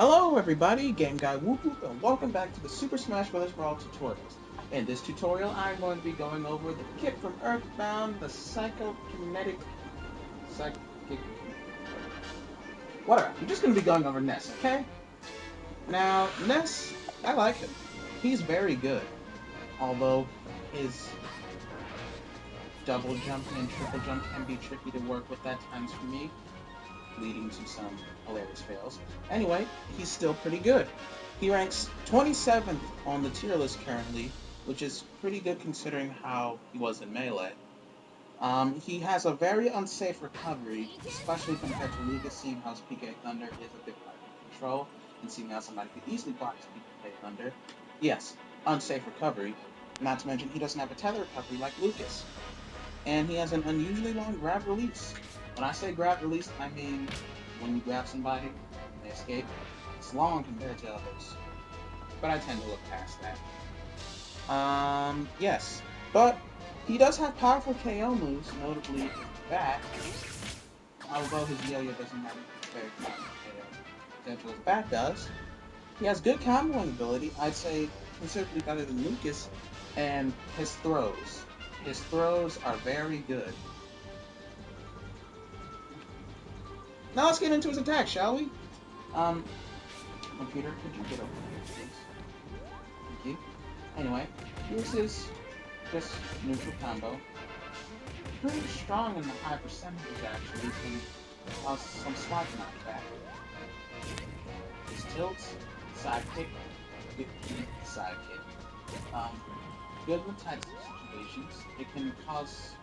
Hello everybody, gameguywoopwoop, and welcome back to the Super Smash Bros. Brawl tutorials. In this tutorial, I'm going to be going over the kit from Earthbound, the psychic... Whatever, I'm just going to be going over Ness, okay? Now, Ness, I like him. He's very good. Although, his double jump and triple jump can be tricky to work with at times for me, leading to some hilarious fails. Anyway, he's still pretty good. He ranks 27th on the tier list currently, which is pretty good considering how he was in Melee. He has a very unsafe recovery, especially compared to Lucas, seeing how his PK Thunder is a bit out of control, and seeing how somebody could easily block his PK Thunder. Yes, unsafe recovery. Not to mention he doesn't have a tether recovery like Lucas. And he has an unusually long grab release. When I say grab release, I mean when you grab somebody and they escape, it's long compared to others. But I tend to look past that. Yes. But he does have powerful KO moves, notably his back. Although his yo-yo doesn't have very powerful KO potential, his back does. He has good comboing ability, I'd say considerably better than Lucas, and his throws. His throws are very good. Now let's get into his attack, shall we? Computer, could you get over here, please? Thank you. Anyway, here's his just neutral combo. Pretty strong in the high percentages, actually. Can cause some slight knockback. His tilts, side kick, good side kick. Good with tight situations. It can cause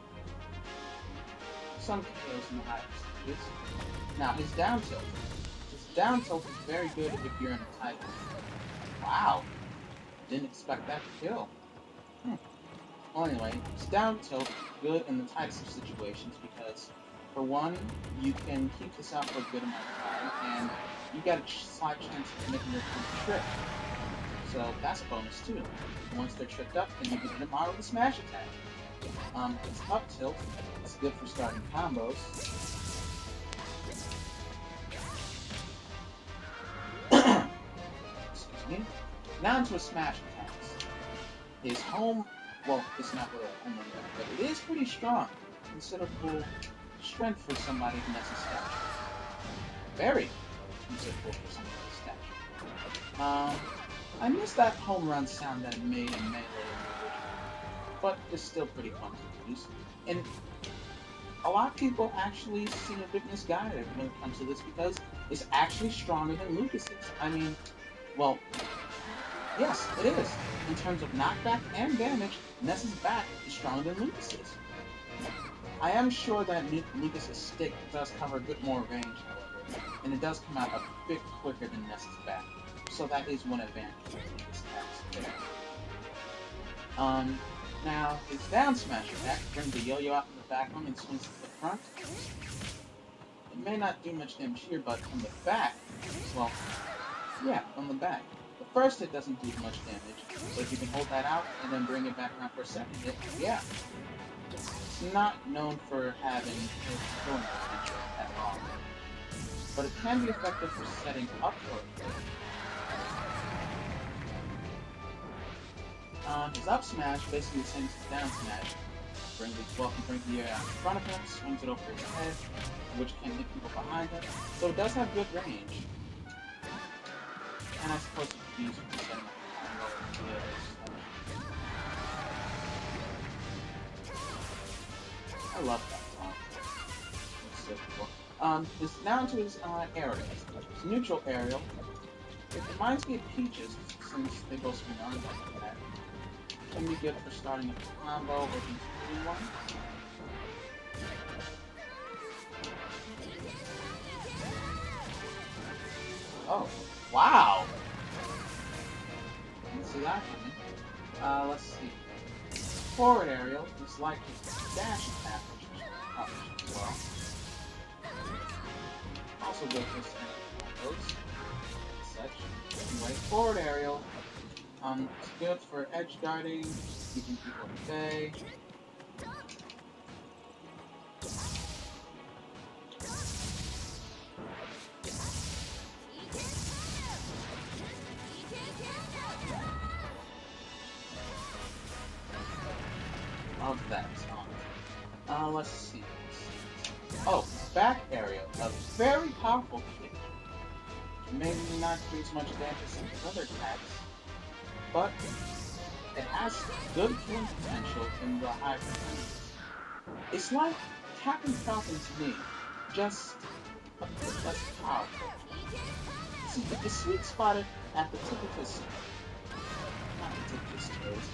some KOs in the high percentages. Now, his down tilt. His down tilt is very good if you're in a tight. Wow! Didn't expect that to kill. Well, anyway, his down tilt good in the tightest of situations because, for one, you can keep this out for a good amount of time, and you got a slight chance of making your opponent trip. So that's a bonus too. Once they're tripped up, then you can hit them out with a smash attack. His up tilt is good for starting combos. Excuse me. Now into his smash attacks. His home, well, it's not really a home run, but it is pretty strong. Considerable strength for somebody who has a stature. Very considerable for somebody's stature. I miss that home run sound that it made in Melee, but it's still pretty fun to use. And a lot of people actually seem a bit misguided when it comes to this because it's actually stronger than Lucas's. I mean, well, yes, it is. In terms of knockback and damage, Ness's back is stronger than Lucas's. I am sure that Lucas's stick does cover a bit more range, however, and it does come out a bit quicker than Ness's back. So that is one advantage of this attack. Now, his down smash attack brings the yo-yo out from the back one and swings to the front. It may not do much damage here, but from the back, well, yeah, from the back. The first hit doesn't do much damage, so if you can hold that out and then bring it back around for a second hit, yeah. It's not known for having killing potential at all, but it can be effective for setting up for a hit. His up smash, basically the same as his down smash, brings the air out in front of him, swings it over his head, which can hit people behind him, so it does have good range. And I suppose it could be used for setting up the I love that song. It's so cool. Now into his aerial. His neutral aerial. It reminds me of Peach's, since they both swing arms like that. Can be good for starting a combo or doing one. Oh, wow! Didn't see that coming. Let's see. Forward aerial is like his dash attack, which is polished as well. Also good for standing combos. Anyway, forward aerial. It's good for edge guarding, keeping people at bay. very powerful kick. Maybe not doing as much damage as some of his other attacks, but it has good killing potential in the high percentages. It's like Captain Falcon to me, just a bit less powerful. See, it's sweet spotted at the tip of his, not the tip of his toes,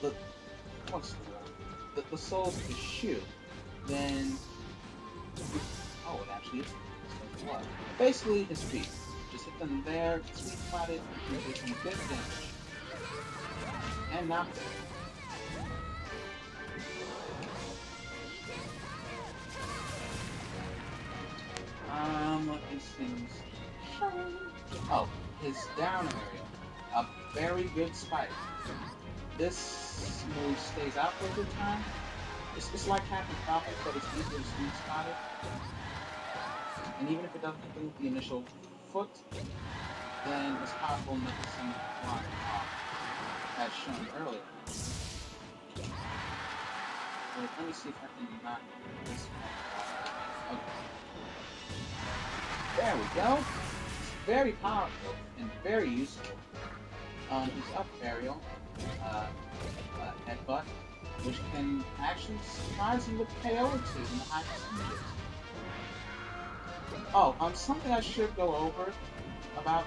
the, what's the soles of his shoe, then, oh, it actually is. What? Basically, his feet. Just hit them there, sweet spotted, and do some good damage. And knock them. Let me see. Oh, his down area. A very good spike. This move stays out for a good time. It's like Captain Falcon, but it's easier to sweet spotted. And even if it doesn't hit them with the initial foot, then it's powerful enough to send it flying off, as shown earlier. Wait, let me see if I can knock this one. Okay. There we go. It's very powerful and very useful. His up aerial, headbutt, which can actually surprise you with KO or two in the high percentages. Oh, something I should go over about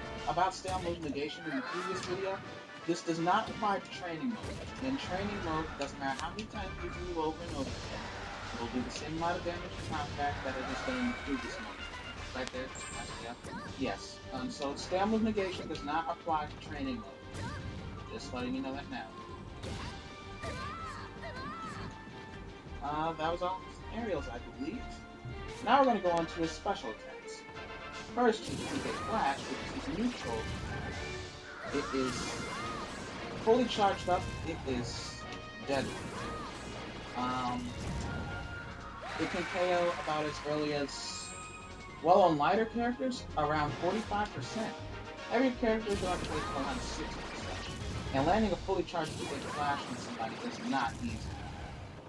stale mode negation in the previous video. This does not apply to training mode. In training mode, it doesn't matter how many times you move over and over again, it will do the same amount of damage to combat that it has done in the previous mode. Right there? Yeah. Yes. So stale mode negation does not apply to training mode. Just letting you know that now. That was all his aerials, I believe. Now we're going to go on to his special attacks. First, his PK Flash, which is his neutral. It is fully charged up. It is deadly. It can KO about as early as, well, on lighter characters, around 45%. Heavier characters are actually around 60%. And landing a fully charged PK Flash on somebody is not easy.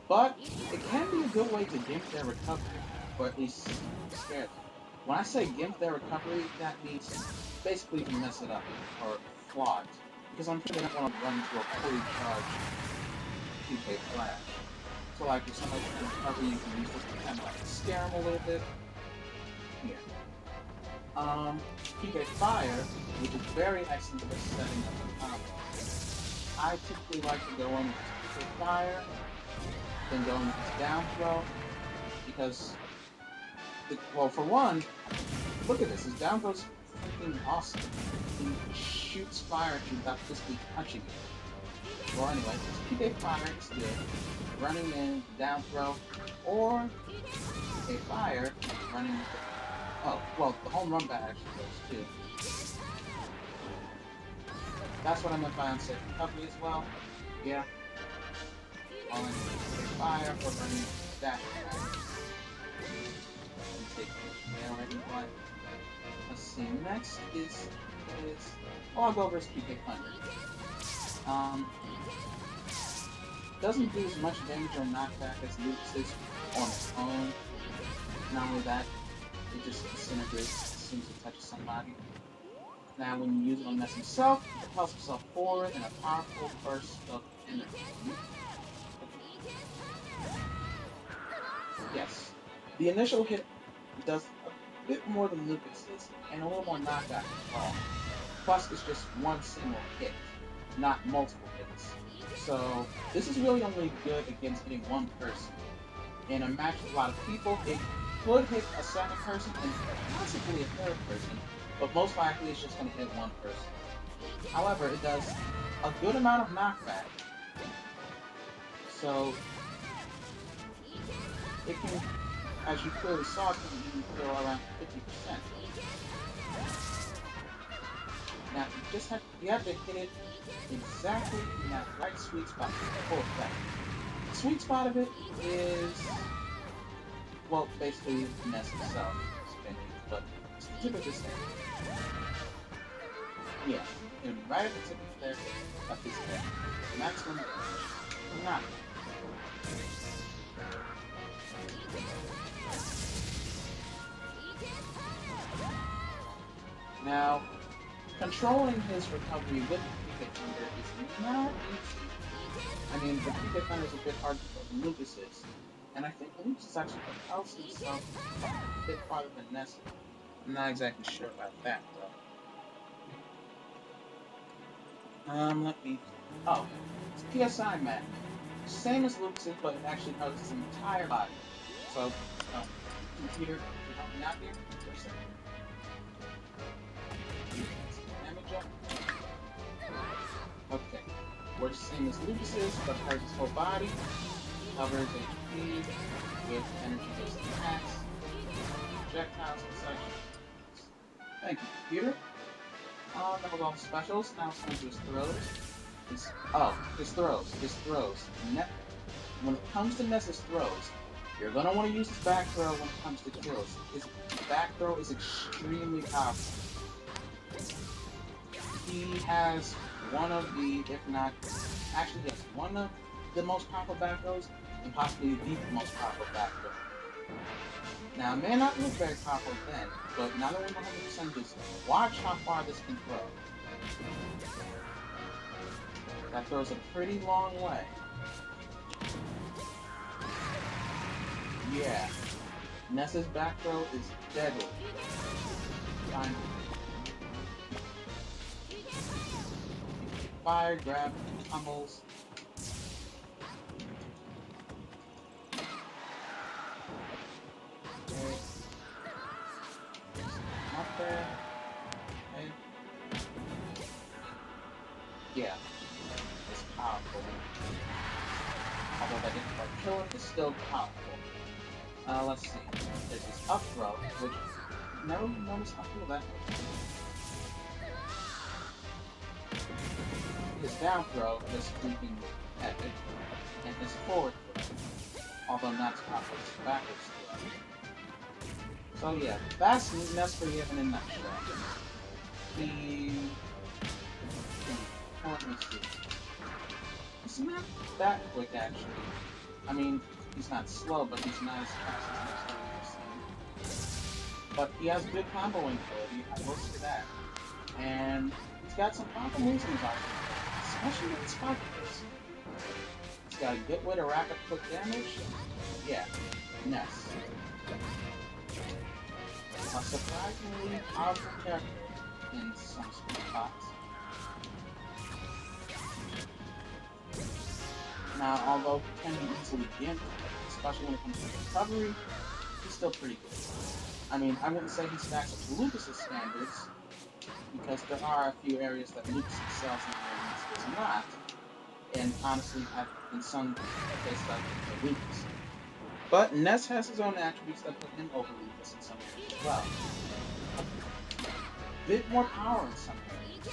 But it can be a good way to gimp their recovery, or at least scare them. When I say gimp their recovery, that means basically to mess it up, or flaw it. Because I'm sure they don't want to run into a fully charged PK Flash. So like if somebody's trying to recover, you can use this to kind of like scare them a little bit. Here. PK Fire, which is very excellent for setting up a combo. I typically like to go in with PK Fire, then go in with his down throw, because, well, for one, look at this, his down throw's freaking awesome. He shoots fire at you without physically touching you. Well, anyway, his PK Fire is good, running in, down throw, or PK Fire, running with the, oh, well, the home run bat actually goes too. That's what I meant by unsafe recovery as well. Yeah. All in PK Fire or running dash attack. Let's see, next is oh, I'll go over his PK Thunder. Doesn't do as much damage or knockback as Lucas's on its own. Not only that, it just disintegrates as soon as it touches somebody. Now, when you use it on Ness himself, it propels himself forward in a powerful burst of energy. Yes. The initial hit does a bit more than Lucas's, and a little more knockback as well. Plus, it's just one single hit, not multiple hits. So, this is really only good against hitting one person. In a match with a lot of people, it could hit a second person and possibly a third person, but most likely it's just going to hit one person. However, it does a good amount of knockback. So, it can, as you clearly saw, it can even kill around 50%. Now, you have to hit it exactly in that right sweet spot for full effect. The sweet spot of it is, well, basically Ness himself, but it's the tip of his head. Yeah, and right at the tip of his head. Maximum damage. Not. Now, controlling his recovery with the Pika Thunder is not easy. I mean, the Pika Thunder is a bit hard to control than Lucas is. And I think Lucas actually propels himself a bit farther than Ness. I'm not exactly sure about that, though. Let me... Oh, it's PSI Mag. Same as Lucas's, but it actually covers his entire body. So, computer, can you help me out here for a second? Damage up. Okay. Works the same as Lucas's, but covers his whole body. Covers HP with energy-based attacks, projectiles, and such. Thank you, computer. That was all the specials. Now it's time to his throws. His throws. When it comes to Ness's throws, you're going to want to use his back throw when it comes to kills. His back throw is extremely powerful. He has one of the, if not, actually yes, one of the most powerful back throws, and possibly the most powerful back throw. Now, it may not look very powerful then, but now that we're 100% just watch how far this can throw. That throws a pretty long way. Yeah. Ness's back throw is deadly. Fine. Fire, grab, tumbles. Okay. Up there. Okay. Yeah. It's powerful. Although that didn't quite kill it, it's still powerful. Let's see. There's this up throw, which I've never noticed how cool that was. His down throw is freaking epic, and his forward throw, although not as powerful as his backwards throw. So yeah, that's Ness for you in a nutshell. Let me see. He's not that quick actually. I mean, he's not slow, but he's not as fast as Ness. But he has good comboing ability, I will say that. And he's got some powerful moves in his arsenal. Especially with his spike kills. He's got a good way to rack up quick damage. Yeah, Ness. A surprisingly powerful character in some spots. Now, although he can be easily gimped, especially when it comes to recovery, he's still pretty good. I mean, I wouldn't say he stacks up to Lucas's standards, because there are a few areas that Lucas excels in and Ness does not, and honestly, in some cases, I think Lucas. But Ness has his own attributes that put him over Lucas in some areas as well. A bit more power in some areas.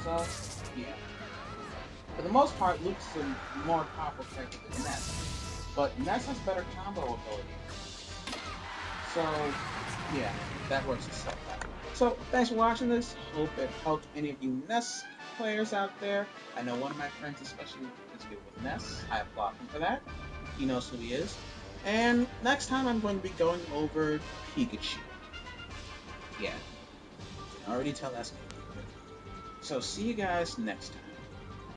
So, yeah. For the most part, Lucas is a more powerful character than Ness, but Ness has better combo ability. So, yeah, that works itself out. So, thanks for watching this. Hope it helped any of you Ness players out there. I know one of my friends especially is good with Ness. I applaud him for that. He knows who he is. And next time I'm going to be going over Pikachu. Yeah, you can already tell that's going to be good. So, see you guys next time.